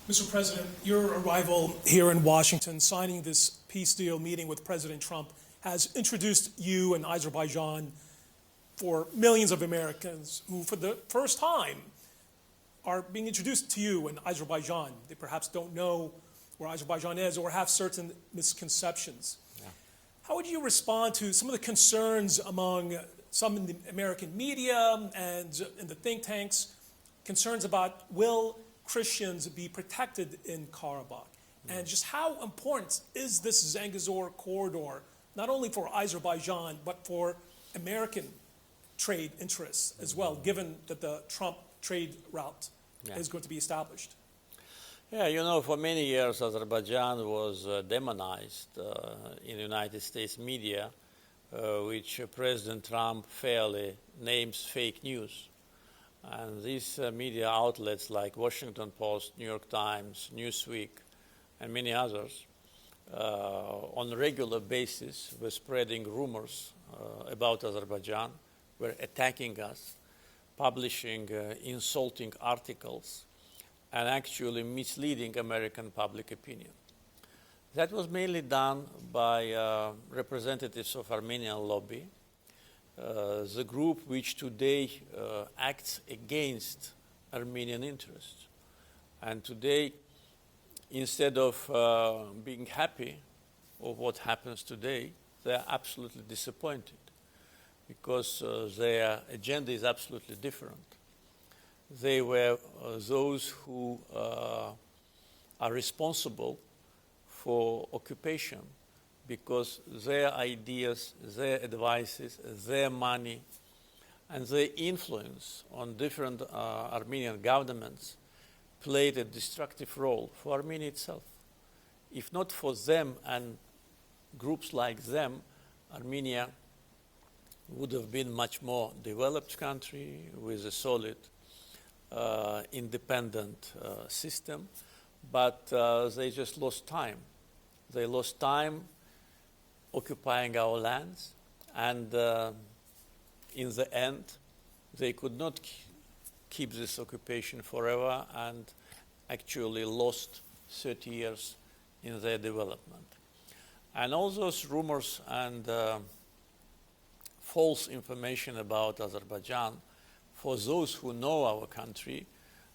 Mr. President, your arrival here in Washington, signing this peace deal, meeting with President Trump, has introduced you and Azerbaijan for millions of Americans who, for the first time, are being introduced to you in Azerbaijan. They perhaps don't know where Azerbaijan is or have certain misconceptions. Yeah. How would you respond to some of the concerns among some in the American media and in the think tanks, concerns about will Christians be protected in Karabakh? And just how important is this Zangezur corridor, not only for Azerbaijan, but for American trade interests as well, given that the Trump trade route is going to be established? Yeah, you know, for many years, Azerbaijan was demonized in the United States media, which President Trump fairly names fake news. And these media outlets like Washington Post, New York Times, Newsweek, and many others, on a regular basis were spreading rumors about Azerbaijan, were attacking us, publishing insulting articles, and actually misleading American public opinion. That was mainly done by representatives of Armenian lobby, the group which today acts against Armenian interests. And today, instead of being happy of what happens today, they are absolutely disappointed because their agenda is absolutely different. They were those who are responsible for occupation because their ideas, their advices, their money, and their influence on different Armenian governments played a destructive role for Armenia itself. If not for them and groups like them, Armenia would have been a much more developed country with a solid independent system, but they just lost time. They lost time occupying our lands, and in the end, they could not keep this occupation forever and actually lost 30 years in their development. And all those rumors and false information about Azerbaijan, for those who know our country,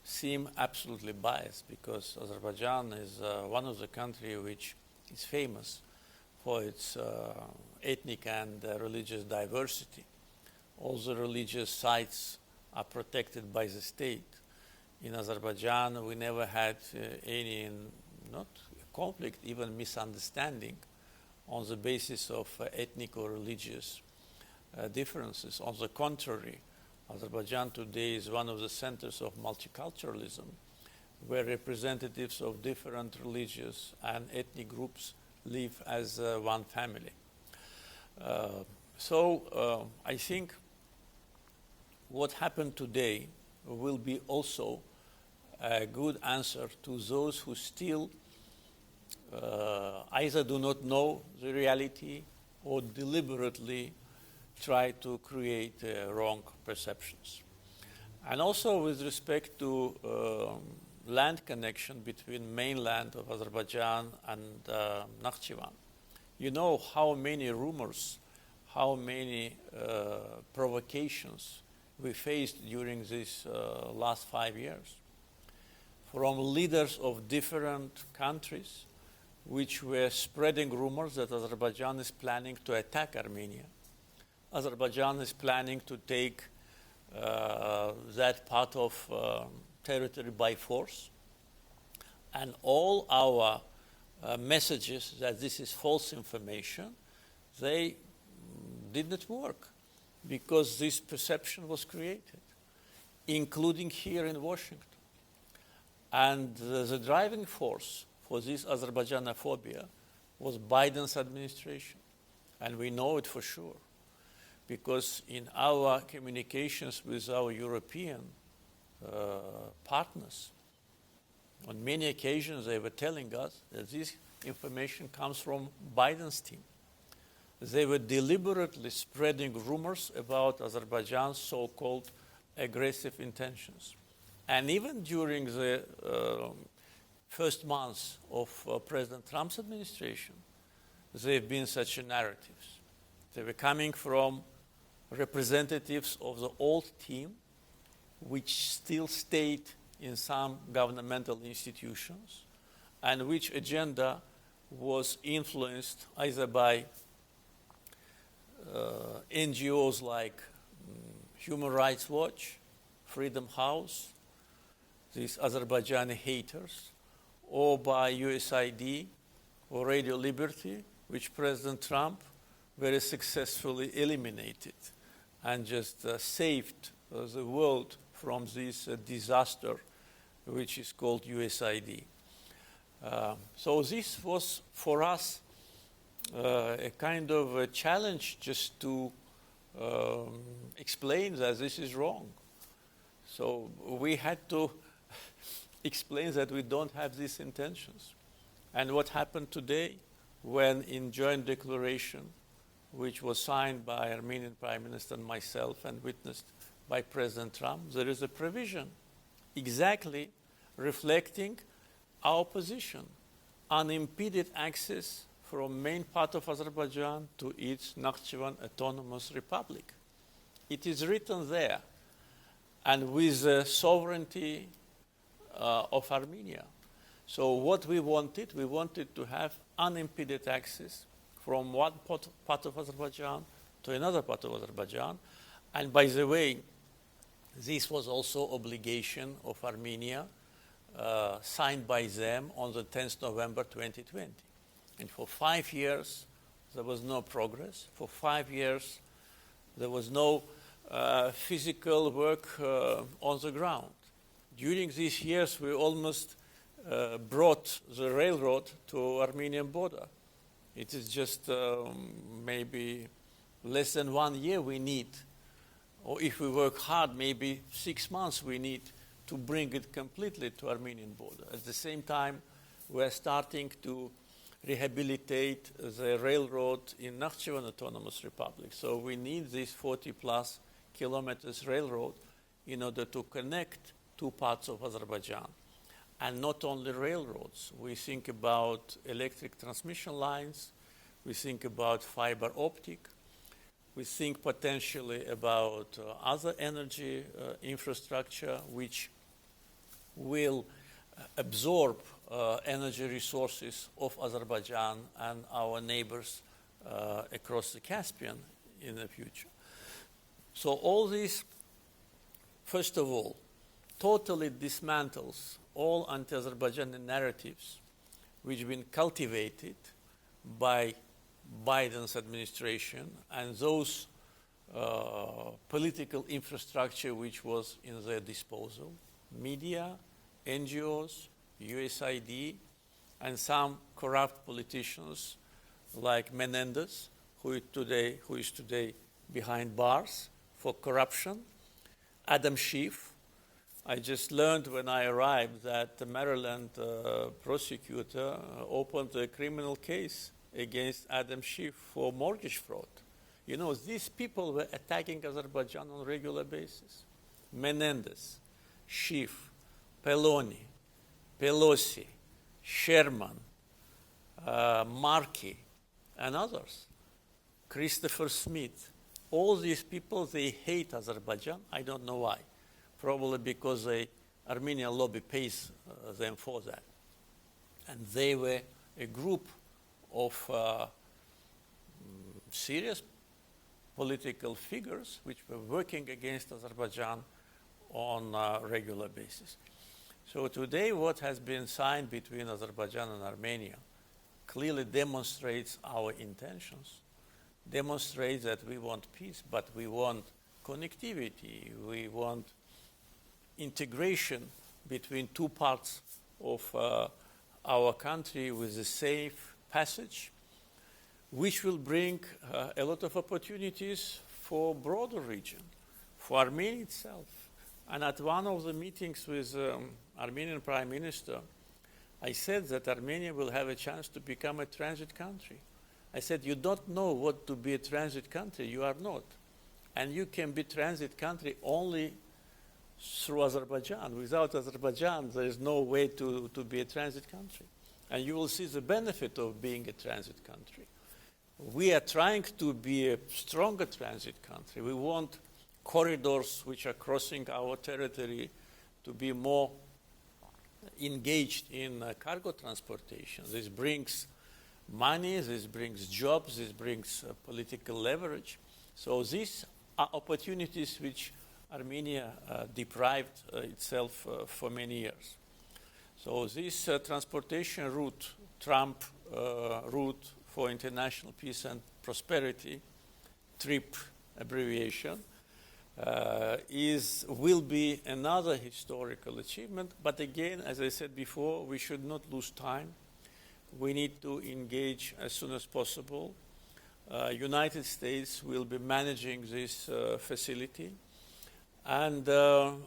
seem absolutely biased because Azerbaijan is one of the countries which is famous for its ethnic and religious diversity. All the religious sites are protected by the state. In Azerbaijan, we never had any, not conflict, even misunderstanding on the basis of ethnic or religious differences. On the contrary, Azerbaijan today is one of the centers of multiculturalism, where representatives of different religious and ethnic groups live as one family. So I think what happened today will be also a good answer to those who still either do not know the reality or deliberately try to create wrong perceptions. And also with respect to land connection between mainland of Azerbaijan and Nakhchivan. You know how many rumors, how many provocations we faced during these last 5 years from leaders of different countries which were spreading rumors that Azerbaijan is planning to attack Armenia. Azerbaijan is planning to take that part of territory by force. And all our messages that this is false information, they did not work because this perception was created, including here in Washington. And the driving force for this Azerbaijanophobia was Biden's administration. And we know it for sure, because in our communications with our European partners, on many occasions they were telling us that this information comes from Biden's team. They were deliberately spreading rumors about Azerbaijan's so-called aggressive intentions. And even during the first months of President Trump's administration, there have been such narratives. They were coming from representatives of the old team, which still stayed in some governmental institutions, and which agenda was influenced either by NGOs like Human Rights Watch, Freedom House, these Azerbaijani haters, or by USAID or Radio Liberty, which President Trump very successfully eliminated and just saved the world from this disaster, which is called USAID. So this was for us a kind of a challenge just to explain that this is wrong. So we had to explain that we don't have these intentions. And what happened today when in joint declaration, which was signed by Armenian Prime Minister and myself and witnessed by President Trump, there is a provision exactly reflecting our position: unimpeded access from main part of Azerbaijan to its Nakhchivan Autonomous Republic. It is written there, and with the sovereignty of Armenia. So what we wanted to have unimpeded access from one part of Azerbaijan to another part of Azerbaijan. And by the way, this was also obligation of Armenia, signed by them on the 10th November 2020. And for 5 years, there was no progress. For 5 years, there was no physical work on the ground. During these years, we almost brought the railroad to Armenian border. It is just maybe less than 1 year we need, or if we work hard, maybe 6 months we need to bring it completely to Armenian border. At the same time, we're starting to rehabilitate the railroad in Nakhchivan Autonomous Republic. So we need this 40+ kilometers railroad in order to connect two parts of Azerbaijan. And not only railroads. We think about electric transmission lines. We think about fiber optic. We think potentially about other energy infrastructure which will absorb energy resources of Azerbaijan and our neighbors across the Caspian in the future. So all this, first of all, totally dismantles all anti-Azerbaijani narratives which have been cultivated by Biden's administration and those political infrastructure which was in their disposal: media, NGOs, USAID, and some corrupt politicians like Menendez, who is today behind bars for corruption, Adam Schiff. I just learned when I arrived that the Maryland prosecutor opened a criminal case against Adam Schiff for mortgage fraud. You know, these people were attacking Azerbaijan on a regular basis. Menendez, Schiff, Peloni, Pelosi, Sherman, Markey, and others. Christopher Smith. All these people, they hate Azerbaijan. I don't know why. Probably because the Armenian lobby pays them for that. And they were a group of serious political figures which were working against Azerbaijan on a regular basis. So today what has been signed between Azerbaijan and Armenia clearly demonstrates our intentions, demonstrates that we want peace, but we want connectivity, we want integration between two parts of our country with a safe passage, which will bring a lot of opportunities for broader region, for Armenia itself. And at one of the meetings with Armenian Prime Minister, I said that Armenia will have a chance to become a transit country. I said, you don't know what to be a transit country, you are not. And you can be transit country only through Azerbaijan. Without Azerbaijan, there is no way to be a transit country. And you will see the benefit of being a transit country. We are trying to be a stronger transit country. We want corridors which are crossing our territory to be more engaged in cargo transportation. This brings money, this brings jobs, this brings political leverage. So these are opportunities which Armenia deprived itself for many years. So this transportation route, Trump route for international peace and prosperity, TRIP abbreviation, will be another historical achievement. But again, as I said before, we should not lose time. We need to engage as soon as possible. United States will be managing this facility, and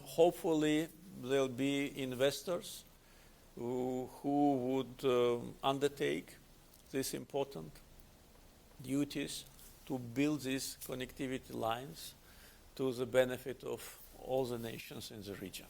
hopefully there'll be investors who would undertake these important duties to build these connectivity lines to the benefit of all the nations in the region.